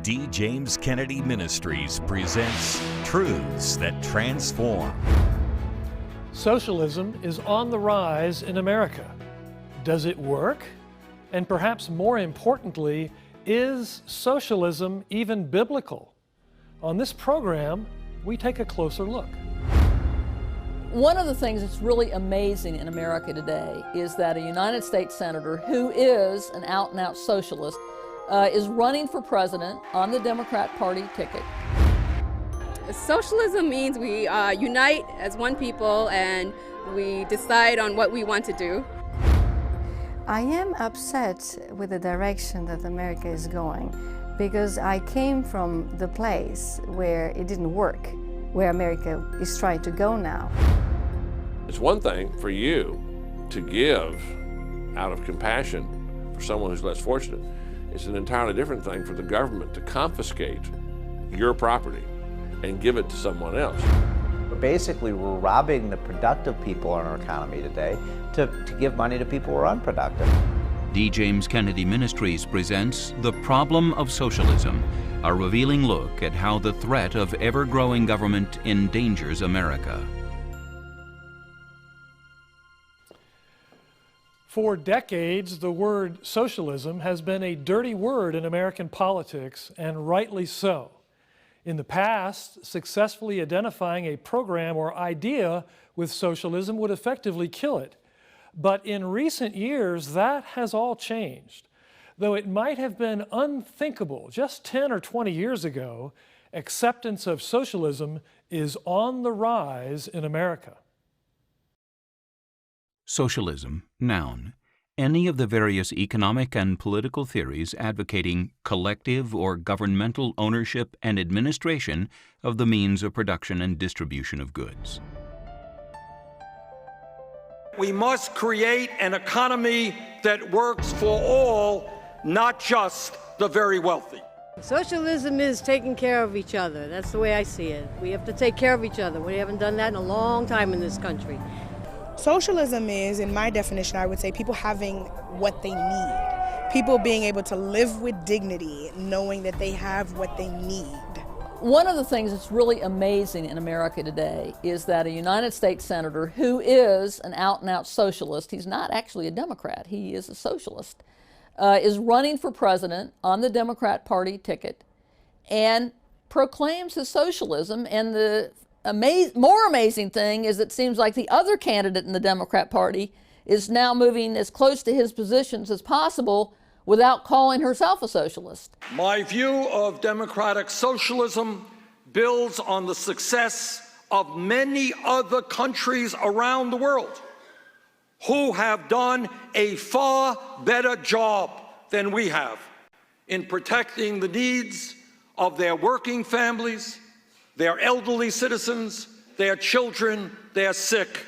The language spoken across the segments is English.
D. James Kennedy Ministries presents Truths That Transform. Socialism is on the rise in America. Does it work? And perhaps more importantly, is socialism even biblical? On this program, we take a closer look. One of the things that's really amazing in America today is that a United States Senator who is an out-and-out socialist is running for president on the Democrat Party ticket. Socialism means we unite as one people and we decide on what we want to do. I am upset with the direction that America is going because I came from the place where it didn't work, where America is trying to go now. It's one thing for you to give out of compassion for someone who's less fortunate. It's an entirely different thing for the government to confiscate your property and give it to someone else. Basically, we're robbing the productive people in our economy today to give money to people who are unproductive. D. James Kennedy Ministries presents The Problem of Socialism, a revealing look at how the threat of ever-growing government endangers America. For decades, the word socialism has been a dirty word in American politics, and rightly so. In the past, successfully identifying a program or idea with socialism would effectively kill it. But in recent years, that has all changed. Though it might have been unthinkable just 10 or 20 years ago, acceptance of socialism is on the rise in America. Socialism, noun. Any of the various economic and political theories advocating collective or governmental ownership and administration of the means of production and distribution of goods. We must create an economy that works for all, not just the very wealthy. Socialism is taking care of each other. That's the way I see it. We have to take care of each other. We haven't done that in a long time in this country. Socialism is, in my definition, I would say people having what they need. People being able to live with dignity, knowing that they have what they need. One of the things that's really amazing in America today is that a United States Senator who is an out-and-out socialist, he's not actually a Democrat, he is a socialist, is running for president on the Democrat Party ticket and proclaims his socialism. And the more amazing thing is it seems like the other candidate in the Democrat Party is now moving as close to his positions as possible without calling herself a socialist. My view of democratic socialism builds on the success of many other countries around the world who have done a far better job than we have in protecting the needs of their working families, their elderly citizens, their children, their sick,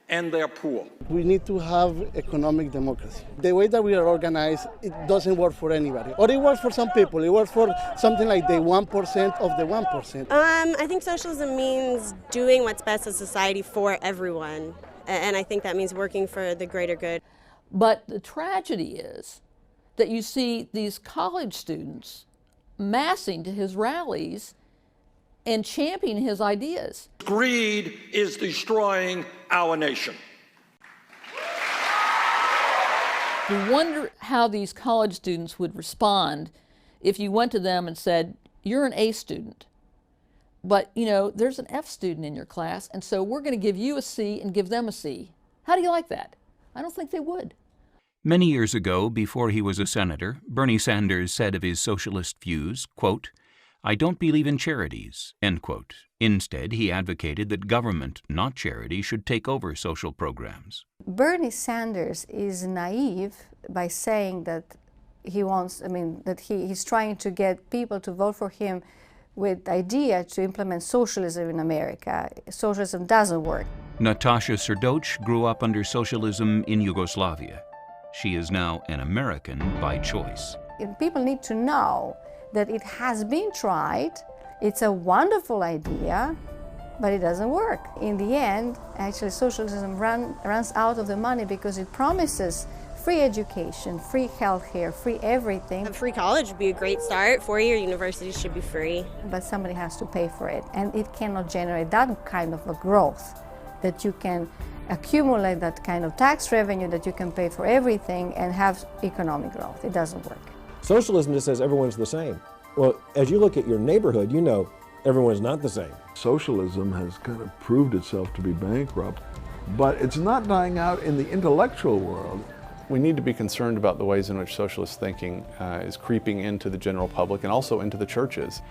and their poor. We need to have economic democracy. The way that we are organized, it doesn't work for anybody. Or it works for some people. It works for something like the 1% of the 1%. I think socialism means doing what's best in society for everyone. And I think that means working for the greater good. But the tragedy is that you see these college students massing to his rallies and championing his ideas. Greed is destroying our nation. You wonder how these college students would respond if you went to them and said, you're an A student, but you know, there's an F student in your class, and so we're going to give you a C and give them a C. How do you like that? I don't think they would. Many years ago, before he was a senator, Bernie Sanders said of his socialist views, quote, "I don't believe in charities," end quote. Instead, he advocated that government, not charity, should take over social programs. Bernie Sanders is naive by saying that he's trying to get people to vote for him with the idea to implement socialism in America. Socialism doesn't work. Natasha Srdoc grew up under socialism in Yugoslavia. She is now an American by choice. And people need to know that it has been tried, it's a wonderful idea, but it doesn't work. In the end, actually socialism runs out of the money because it promises free education, free healthcare, free everything. A free college would be a great start. 4-year universities should be free. But somebody has to pay for it, and it cannot generate that kind of a growth that you can accumulate that kind of tax revenue that you can pay for everything and have economic growth. It doesn't work. Socialism just says everyone's the same. Well, as you look at your neighborhood, you know everyone's not the same. Socialism has kind of proved itself to be bankrupt, but it's not dying out in the intellectual world. We need to be concerned about the ways in which socialist thinking is creeping into the general public and also into the churches.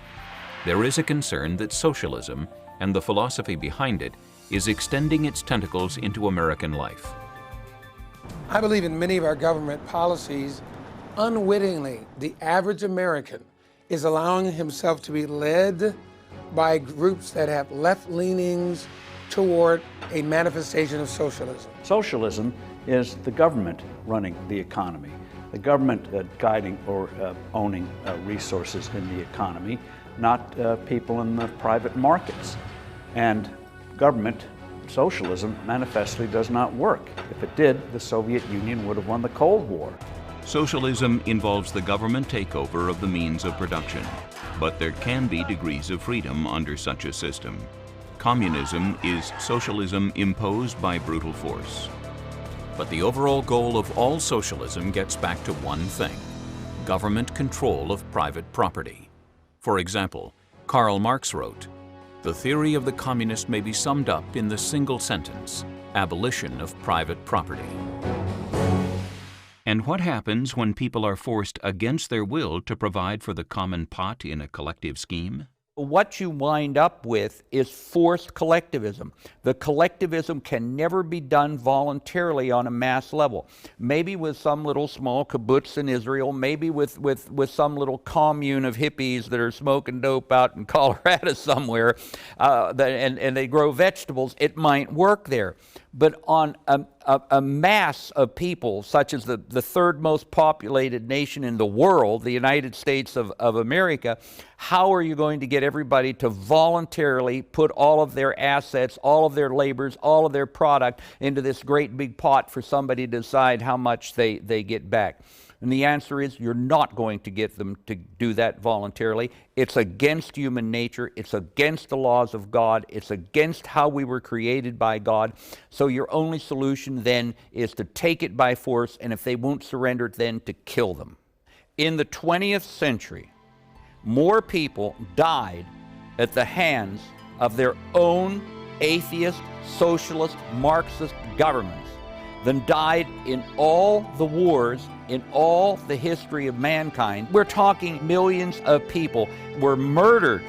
There is a concern that socialism and the philosophy behind it is extending its tentacles into American life. I believe in many of our government policies, unwittingly, the average American is allowing himself to be led by groups that have left leanings toward a manifestation of socialism. Socialism is the government running the economy, the government guiding or owning resources in the economy, not people in the private markets. And government socialism manifestly does not work. If it did, the Soviet Union would have won the Cold War. Socialism involves the government takeover of the means of production, but there can be degrees of freedom under such a system. Communism is socialism imposed by brutal force. But the overall goal of all socialism gets back to one thing: government control of private property. For example, Karl Marx wrote, "The theory of the communist may be summed up in the single sentence: abolition of private property." And what happens when people are forced against their will to provide for the common pot in a collective scheme? What you wind up with is forced collectivism. The collectivism can never be done voluntarily on a mass level. Maybe with some little small kibbutz in Israel, maybe with some little commune of hippies that are smoking dope out in Colorado somewhere, and they grow vegetables, it might work there. But on a mass of people, such as the third most populated nation in the world, the United States of America, how are you going to get everybody to voluntarily put all of their assets, all of their labors, all of their product into this great big pot for somebody to decide how much they get back? And the answer is, you're not going to get them to do that voluntarily. It's against human nature. It's against the laws of God. It's against how we were created by God. So your only solution then is to take it by force, and if they won't surrender it, then to kill them. In the 20th century, more people died at the hands of their own atheist, socialist, Marxist governments than died in all the wars in all the history of mankind. We're talking millions of people were murdered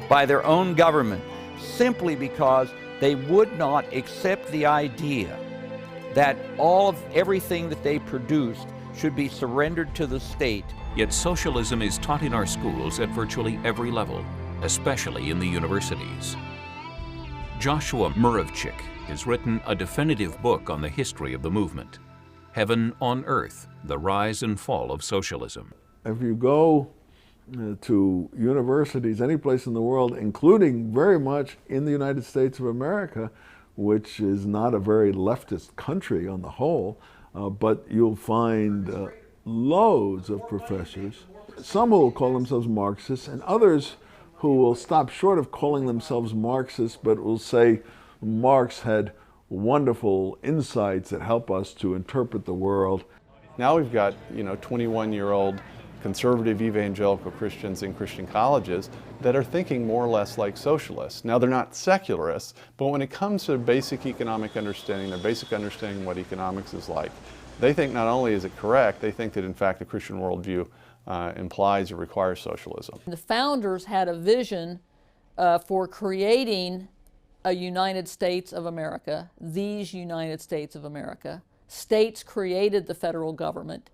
by their own government simply because they would not accept the idea that everything that they produced should be surrendered to the state. Yet socialism is taught in our schools at virtually every level, especially in the universities. Joshua Muravchik has written a definitive book on the history of the movement, Heaven on Earth: The Rise and Fall of Socialism. If you go to universities any place in the world, including very much in the United States of America, which is not a very leftist country on the whole, but you'll find loads of professors, some who will call themselves Marxists, and others who will stop short of calling themselves Marxists, but will say Marx had wonderful insights that help us to interpret the world. Now we've got 21-year-old conservative evangelical Christians in Christian colleges that are thinking more or less like socialists. Now they're not secularists, but when it comes to basic economic understanding, their basic understanding of what economics is like, they think not only is it correct, they think that in fact the Christian worldview implies or requires socialism. The founders had a vision for creating a United States of America, these United States of America. States created the federal government.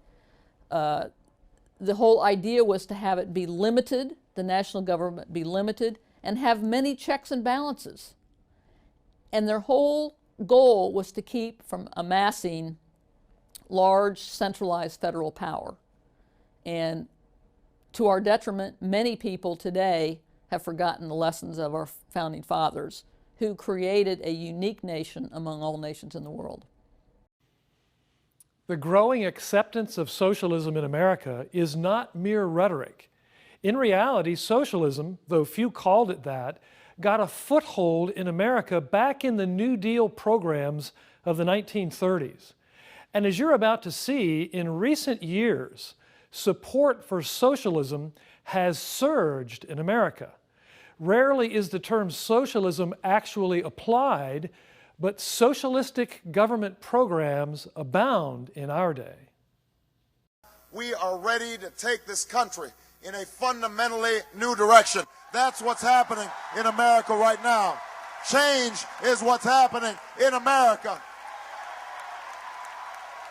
The whole idea was to have it be limited, the national government be limited, and have many checks and balances. And their whole goal was to keep from amassing large centralized federal power. And to our detriment, many people today have forgotten the lessons of our founding fathers, who created a unique nation among all nations in the world. The growing acceptance of socialism in America is not mere rhetoric. In reality, socialism, though few called it that, got a foothold in America back in the New Deal programs of the 1930s. And as you're about to see, in recent years, support for socialism has surged in America. Rarely is the term socialism actually applied, but socialistic government programs abound in our day. We are ready to take this country in a fundamentally new direction. That's what's happening in America right now. Change is what's happening in America.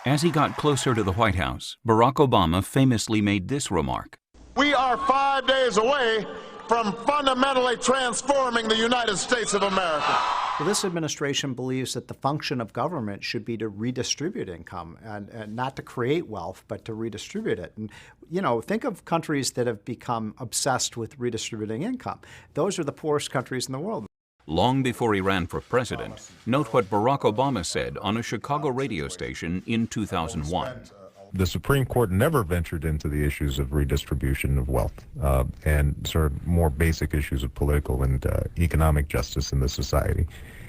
As he got closer to the White House, Barack Obama famously made this remark. We are 5 days away from fundamentally transforming the United States of America. Well, this administration believes that the function of government should be to redistribute income and not to create wealth, but to redistribute it. And, you know, think of countries that have become obsessed with redistributing income. Those are the poorest countries in the world. Long before he ran for president, note what Barack Obama said on a Chicago radio station in 2001. The Supreme Court never ventured into the issues of redistribution of wealth and sort of more basic issues of political and economic justice in the society.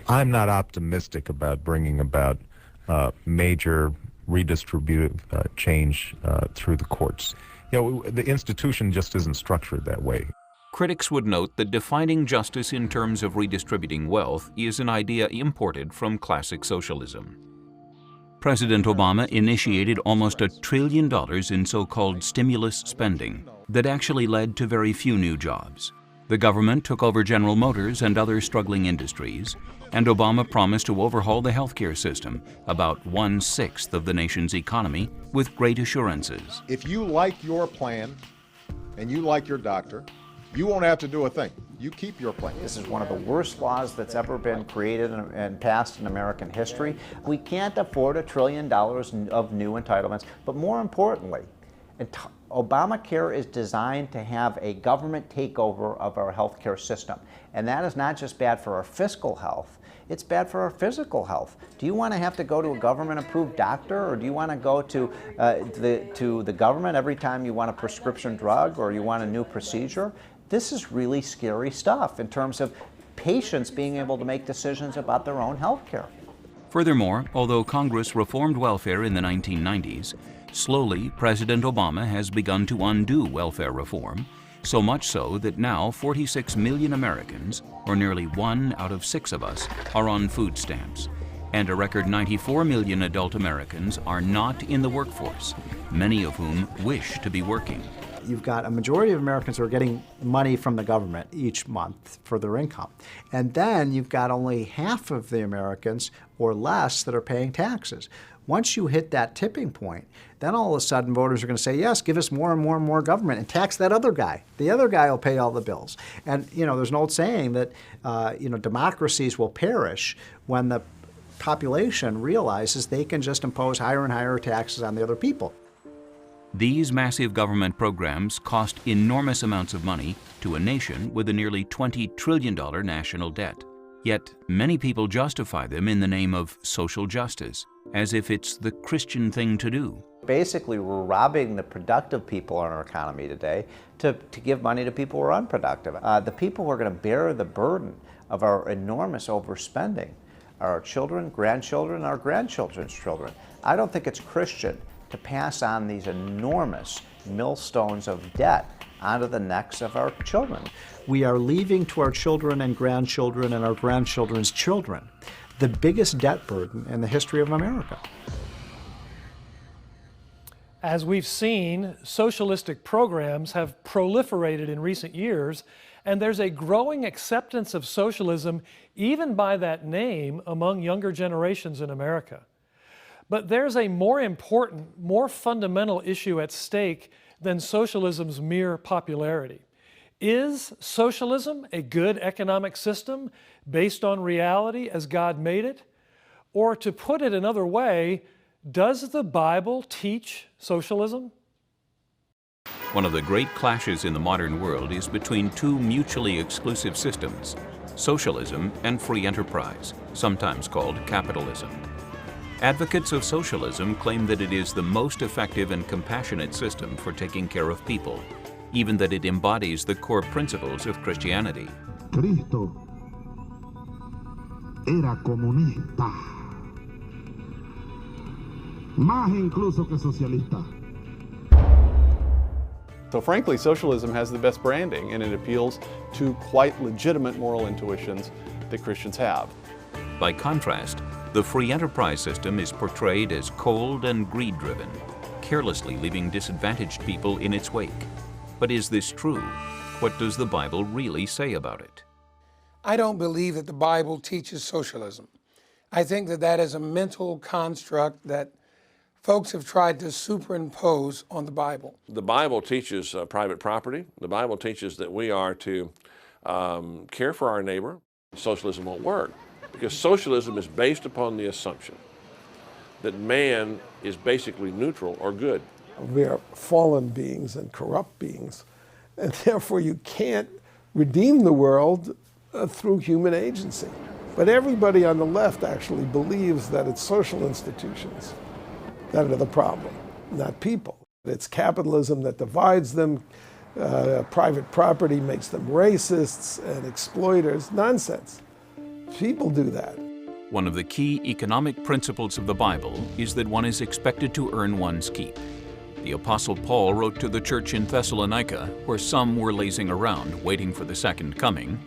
I'm not optimistic about bringing about major redistributive change through the courts. You know, the institution just isn't structured that way. Critics would note that defining justice in terms of redistributing wealth is an idea imported from classic socialism. President Obama initiated almost $1 trillion in so-called stimulus spending that actually led to very few new jobs. The government took over General Motors and other struggling industries, and Obama promised to overhaul the healthcare system, about 1/6 of the nation's economy, with great assurances. If you like your plan and you like your doctor, you won't have to do a thing. You keep your plan. This is one of the worst laws that's ever been created and passed in American history. We can't afford $1 trillion of new entitlements, but more importantly, Obamacare is designed to have a government takeover of our healthcare system. And that is not just bad for our fiscal health, it's bad for our physical health. Do you want to have to go to a government-approved doctor, or do you want to go to the government every time you want a prescription drug or you want a new procedure? This is really scary stuff in terms of patients being able to make decisions about their own health care. Furthermore, although Congress reformed welfare in the 1990s, slowly President Obama has begun to undo welfare reform, so much so that now 46 million Americans, or nearly 1 out of 6 of us, are on food stamps, and a record 94 million adult Americans are not in the workforce, many of whom wish to be working. You've got a majority of Americans who are getting money from the government each month for their income. And then you've got only half of the Americans or less that are paying taxes. Once you hit that tipping point, then all of a sudden voters are going to say, yes, give us more and more and more government and tax that other guy. The other guy will pay all the bills. And, you know, there's an old saying that, democracies will perish when the population realizes they can just impose higher and higher taxes on the other people. These massive government programs cost enormous amounts of money to a nation with a nearly $20 trillion national debt. Yet many people justify them in the name of social justice, as if it's the Christian thing to do. Basically, we're robbing the productive people in our economy today to give money to people who are unproductive. The people who are going to bear the burden of our enormous overspending are our children, grandchildren, our grandchildren's children. I don't think it's Christian to pass on these enormous millstones of debt onto the necks of our children. We are leaving to our children and grandchildren and our grandchildren's children the biggest debt burden in the history of America. As we've seen, socialistic programs have proliferated in recent years, and there's a growing acceptance of socialism even by that name among younger generations in America. But there's a more important, more fundamental issue at stake than socialism's mere popularity. Is socialism a good economic system based on reality as God made it? Or to put it another way, does the Bible teach socialism? One of the great clashes in the modern world is between two mutually exclusive systems, socialism and free enterprise, sometimes called capitalism. Advocates of socialism claim that it is the most effective and compassionate system for taking care of people, even that it embodies the core principles of Christianity. Cristo era comunista, más incluso que socialista. So frankly, socialism has the best branding, and it appeals to quite legitimate moral intuitions that Christians have. By contrast, the free enterprise system is portrayed as cold and greed-driven, carelessly leaving disadvantaged people in its wake. But is this true? What does the Bible really say about it? I don't believe that the Bible teaches socialism. I think that that is a mental construct that folks have tried to superimpose on the Bible. The Bible teaches private property. The Bible teaches that we are to care for our neighbor. Socialism won't work because socialism is based upon the assumption that man is basically neutral or good. We are fallen beings and corrupt beings, and therefore you can't redeem the world through human agency. But everybody on the left actually believes that it's social institutions that are the problem, not people. It's capitalism that divides them. Private property makes them racists and exploiters. Nonsense. People do that. One of the key economic principles of the Bible is that one is expected to earn one's keep. The Apostle Paul wrote to the church in Thessalonica, where some were lazing around, waiting for the second coming,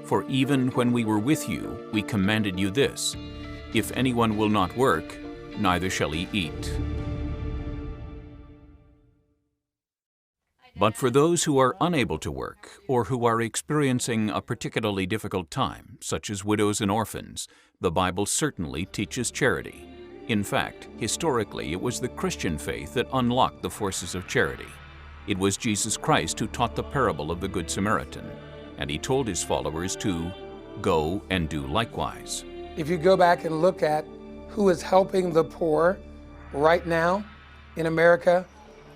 "For even when we were with you, we commanded you this, if anyone will not work, neither shall he eat." But for those who are unable to work or who are experiencing a particularly difficult time, such as widows and orphans, the Bible certainly teaches charity. In fact, historically, it was the Christian faith that unlocked the forces of charity. It was Jesus Christ who taught the parable of the Good Samaritan, and he told his followers to go and do likewise. If you go back and look at who is helping the poor right now in America,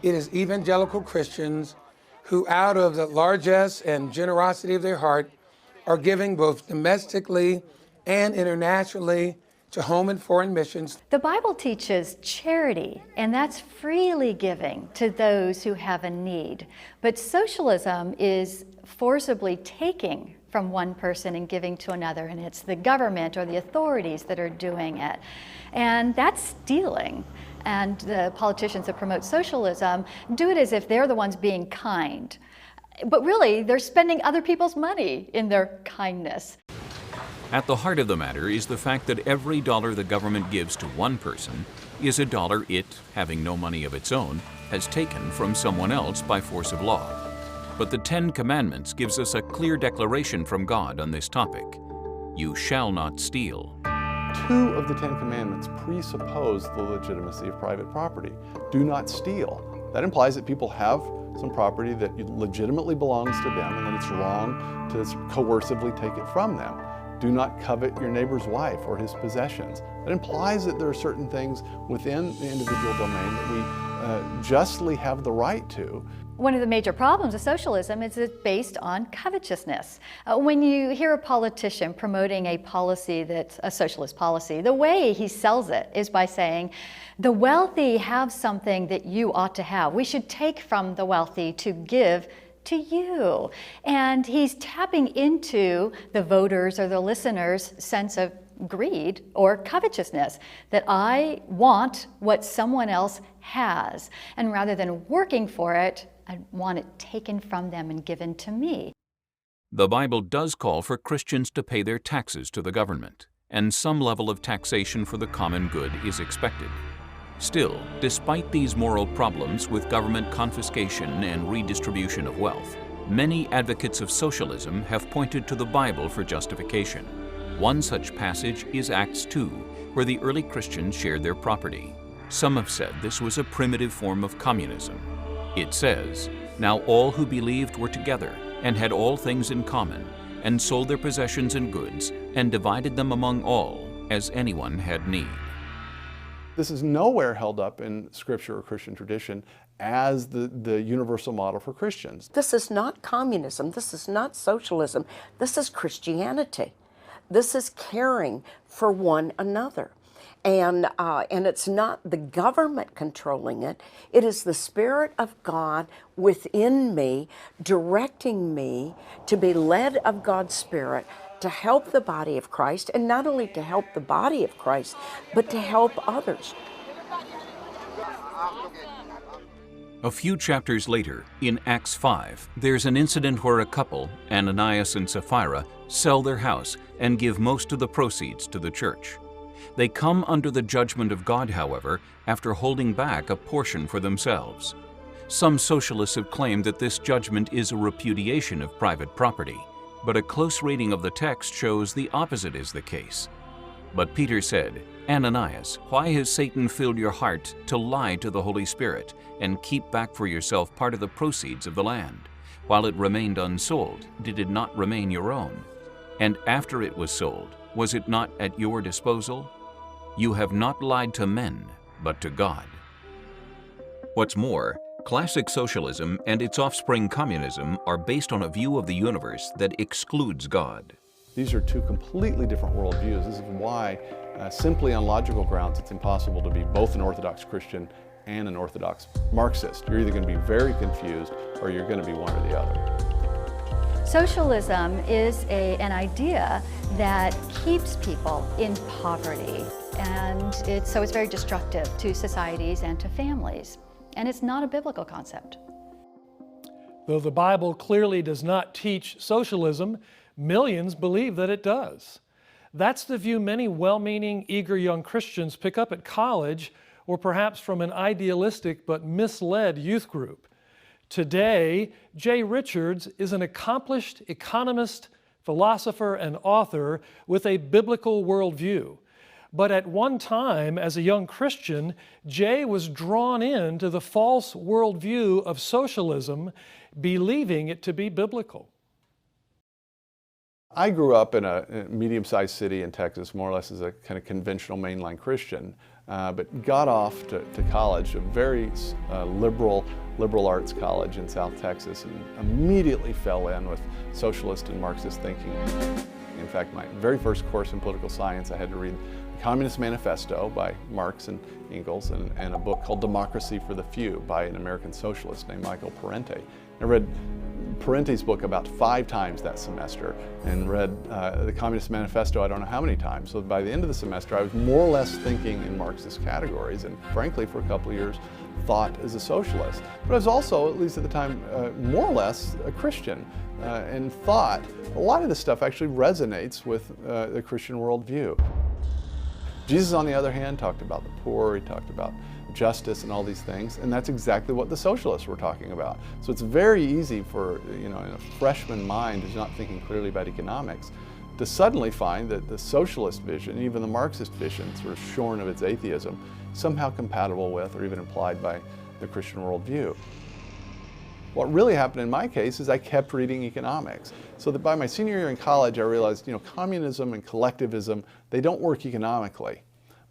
it is evangelical Christians who, out of the largesse and generosity of their heart, are giving both domestically and internationally to home and foreign missions. The Bible teaches charity, and that's freely giving to those who have a need. But socialism is forcibly taking from one person and giving to another, and it's the government or the authorities that are doing it. And that's stealing. And the politicians that promote socialism do it as if they're the ones being kind. But really, they're spending other people's money in their kindness. At the heart of the matter is the fact that every dollar the government gives to one person is a dollar it, having no money of its own, has taken from someone else by force of law. But the Ten Commandments gives us a clear declaration from God on this topic. You shall not steal. 2 of the 10 Commandments presuppose the legitimacy of private property. Do not steal. That implies that people have some property that legitimately belongs to them and that it's wrong to coercively take it from them. Do not covet your neighbor's wife or his possessions. That implies that there are certain things within the individual domain that we justly have the right to. One of the major problems of socialism is it's based on covetousness. When you hear a politician promoting a policy that's a socialist policy, the way he sells it is by saying, the wealthy have something that you ought to have. We should take from the wealthy to give to you. And he's tapping into the voters or the listeners' sense of greed or covetousness, that I want what someone else has. And rather than working for it, I want it taken from them and given to me. The Bible does call for Christians to pay their taxes to the government, and some level of taxation for the common good is expected. Still, despite these moral problems with government confiscation and redistribution of wealth, many advocates of socialism have pointed to the Bible for justification. One such passage is Acts 2, where the early Christians shared their property. Some have said this was a primitive form of communism. It says, "Now all who believed were together and had all things in common, and sold their possessions and goods, and divided them among all, as anyone had need." This is nowhere held up in Scripture or Christian tradition as the universal model for Christians. This is not communism. This is not socialism. This is Christianity. This is caring for one another. And it's not the government controlling it. It is the Spirit of God within me, directing me to be led of God's Spirit to help the body of Christ, and not only to help the body of Christ, but to help others. A few chapters later, in Acts 5, there's an incident where a couple, Ananias and Sapphira, sell their house and give most of the proceeds to the church. They come under the judgment of God, however, after holding back a portion for themselves. Some socialists have claimed that this judgment is a repudiation of private property, but a close reading of the text shows the opposite is the case. But Peter said, "Ananias, why has Satan filled your heart to lie to the Holy Spirit and keep back for yourself part of the proceeds of the land? While it remained unsold, did it not remain your own? And after it was sold, was it not at your disposal? You have not lied to men, but to God." What's more, classic socialism and its offspring communism are based on a view of the universe that excludes God. These are two completely different worldviews. This is why, simply on logical grounds, it's impossible to be both an Orthodox Christian and an Orthodox Marxist. You're either going to be very confused or you're going to be one or the other. Socialism is an idea that keeps people in poverty, and it's very destructive to societies and to families. And it's not a biblical concept. Though the Bible clearly does not teach socialism, millions believe that it does. That's the view many well-meaning, eager young Christians pick up at college, or perhaps from an idealistic but misled youth group. Today, Jay Richards is an accomplished economist, philosopher, and author with a biblical worldview. But at one time, as a young Christian, Jay was drawn into the false worldview of socialism, believing it to be biblical. I grew up in a medium-sized city in Texas, more or less as a kind of conventional mainline Christian, but got off to college, a very liberal arts college in South Texas, and immediately fell in with socialist and Marxist thinking. In fact, my very first course in political science, I had to read the Communist Manifesto by Marx and Engels, and a book called Democracy for the Few by an American socialist named Michael Parente. I read Parente's book about 5 times that semester, and read the Communist Manifesto I don't know how many times. So by the end of the semester, I was more or less thinking in Marxist categories, and frankly, for a couple of years, thought as a socialist. But I was also, at least at the time, more or less a Christian, and thought a lot of this stuff actually resonates with the Christian worldview. Jesus, on the other hand, talked about the poor, he talked about justice and all these things, and that's exactly what the socialists were talking about. So it's very easy for, in a freshman mind who's not thinking clearly about economics, to suddenly find that the socialist vision, even the Marxist vision, sort of shorn of its atheism, somehow compatible with or even implied by the Christian worldview. What really happened in my case is I kept reading economics. So that by my senior year in college, I realized, communism and collectivism, they don't work economically,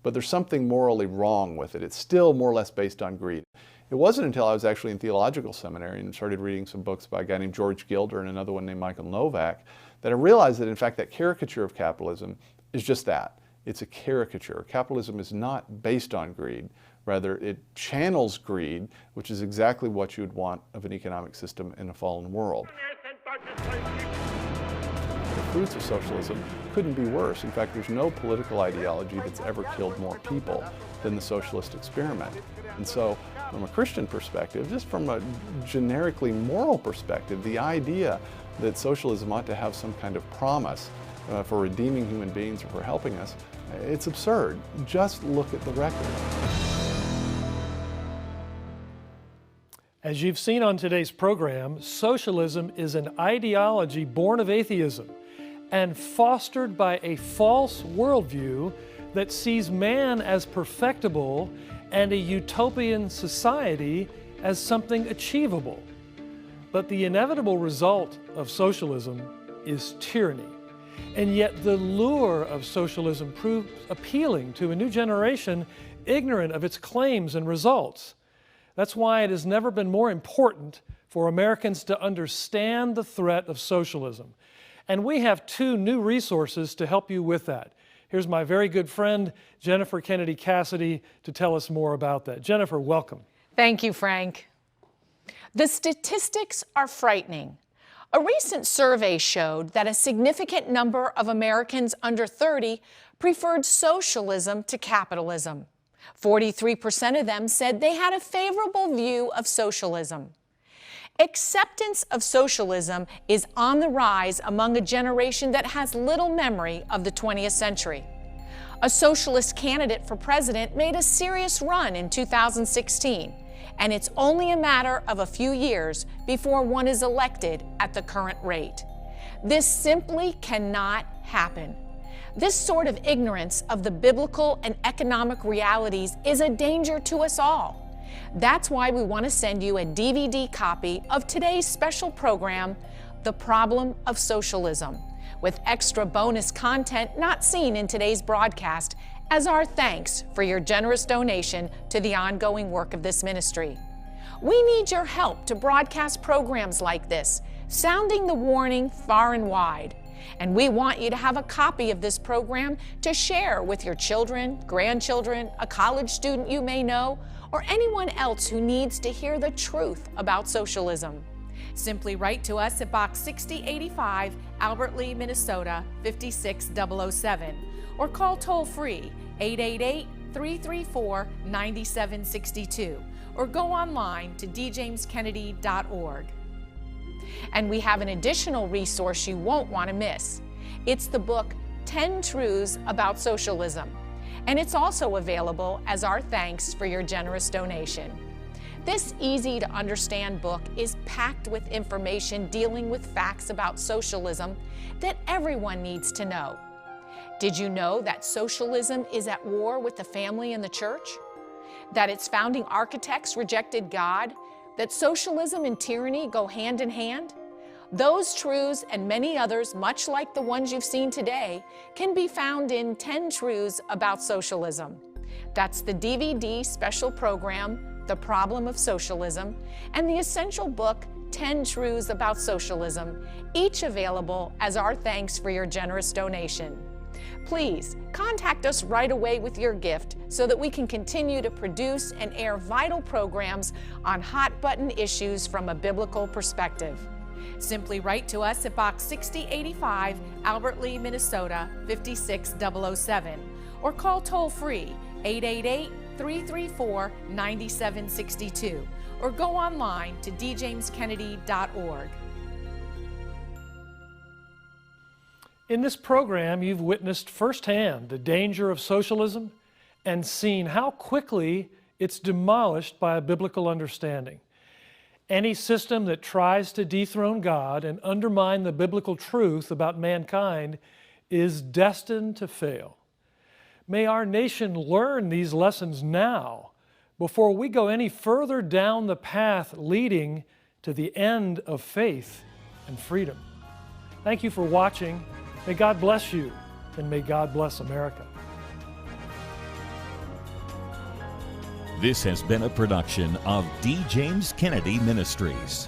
but there's something morally wrong with it. It's still more or less based on greed. It wasn't until I was actually in theological seminary and started reading some books by a guy named George Gilder and another one named Michael Novak that I realized that, in fact, that caricature of capitalism is just that. It's a caricature. Capitalism is not based on greed. Rather, it channels greed, which is exactly what you would want of an economic system in a fallen world. The fruits of socialism couldn't be worse. In fact, there's no political ideology that's ever killed more people than the socialist experiment. And so, from a Christian perspective, just from a generically moral perspective, the idea that socialism ought to have some kind of promise for redeeming human beings or for helping us, it's absurd. Just look at the record. As you've seen on today's program, socialism is an ideology born of atheism and fostered by a false worldview that sees man as perfectible and a utopian society as something achievable. But the inevitable result of socialism is tyranny. And yet the lure of socialism proves appealing to a new generation ignorant of its claims and results. That's why it has never been more important for Americans to understand the threat of socialism. And we have 2 new resources to help you with that. Here's my very good friend, Jennifer Kennedy Cassidy, to tell us more about that. Jennifer, welcome. Thank you, Frank. The statistics are frightening. A recent survey showed that a significant number of Americans under 30 preferred socialism to capitalism. 43% of them said they had a favorable view of socialism. Acceptance of socialism is on the rise among a generation that has little memory of the 20th century. A socialist candidate for president made a serious run in 2016, and it's only a matter of a few years before one is elected at the current rate. This simply cannot happen. This sort of ignorance of the biblical and economic realities is a danger to us all. That's why we want to send you a DVD copy of today's special program, The Problem of Socialism, with extra bonus content not seen in today's broadcast, as our thanks for your generous donation to the ongoing work of this ministry. We need your help to broadcast programs like this, sounding the warning far and wide. And we want you to have a copy of this program to share with your children, grandchildren, a college student you may know, or anyone else who needs to hear the truth about socialism. Simply write to us at Box 6085, Albert Lea, Minnesota 56007, or call toll-free 888-334-9762, or go online to djameskennedy.org. And we have an additional resource you won't want to miss. It's the book 10 Truths About Socialism, and it's also available as our thanks for your generous donation. This easy-to-understand book is packed with information dealing with facts about socialism that everyone needs to know. Did you know that socialism is at war with the family and the church? That its founding architects rejected God? That socialism and tyranny go hand in hand? Those truths and many others, much like the ones you've seen today, can be found in 10 Truths About Socialism. That's the DVD special program, The Problem of Socialism, and the essential book, 10 Truths About Socialism, each available as our thanks for your generous donation. Please contact us right away with your gift so that we can continue to produce and air vital programs on hot-button issues from a biblical perspective. Simply write to us at Box 6085, Albert Lea, Minnesota 56007, or call toll-free 888-334-9762, or go online to djameskennedy.org. In this program, you've witnessed firsthand the danger of socialism and seen how quickly it's demolished by a biblical understanding. Any system that tries to dethrone God and undermine the biblical truth about mankind is destined to fail. May our nation learn these lessons now before we go any further down the path leading to the end of faith and freedom. Thank you for watching. May God bless you, and may God bless America. This has been a production of D. James Kennedy Ministries.